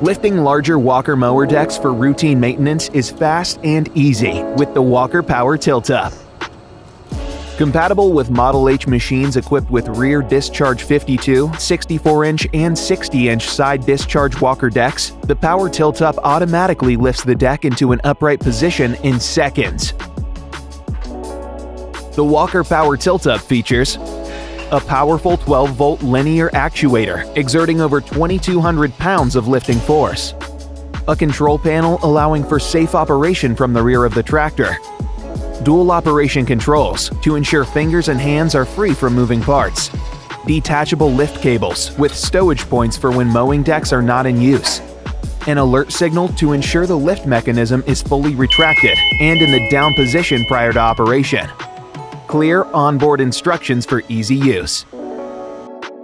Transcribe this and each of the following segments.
Lifting larger Walker Mower decks for routine maintenance is fast and easy with the Walker Power Tilt-Up. Compatible with Model H machines equipped with rear discharge 52, 64-inch, and 60-inch side discharge Walker decks, the Power Tilt-Up automatically lifts the deck into an upright position in seconds. The Walker Power Tilt-Up features a powerful 12-volt linear actuator exerting over 2,200 pounds of lifting force, a control panel allowing for safe operation from the rear of the tractor, dual operation controls to ensure fingers and hands are free from moving parts, detachable lift cables with stowage points for when mowing decks are not in use, an alert signal to ensure the lift mechanism is fully retracted and in the down position prior to operation, clear onboard instructions for easy use.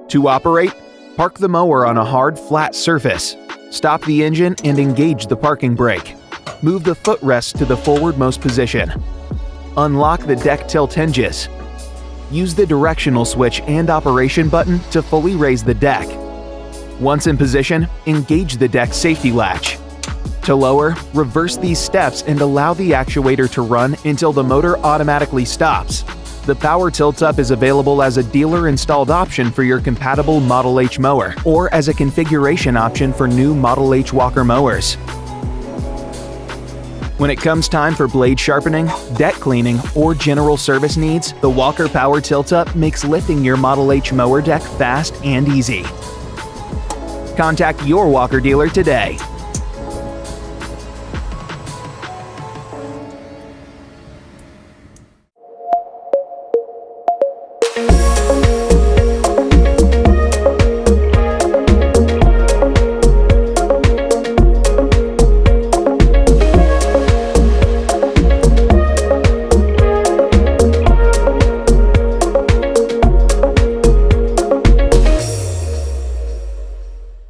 To operate, park the mower on a hard, flat surface. Stop the engine and engage the parking brake. Move the footrest to the forwardmost position. Unlock the deck tilt hinges. Use the directional switch and operation button to fully raise the deck. Once in position, engage the deck safety latch. To lower, reverse these steps and allow the actuator to run until the motor automatically stops. The Power Tilt-Up is available as a dealer-installed option for your compatible Model H mower or as a configuration option for new Model H Walker mowers. When it comes time for blade sharpening, deck cleaning, or general service needs, the Walker Power Tilt-Up makes lifting your Model H mower deck fast and easy. Contact your Walker dealer today.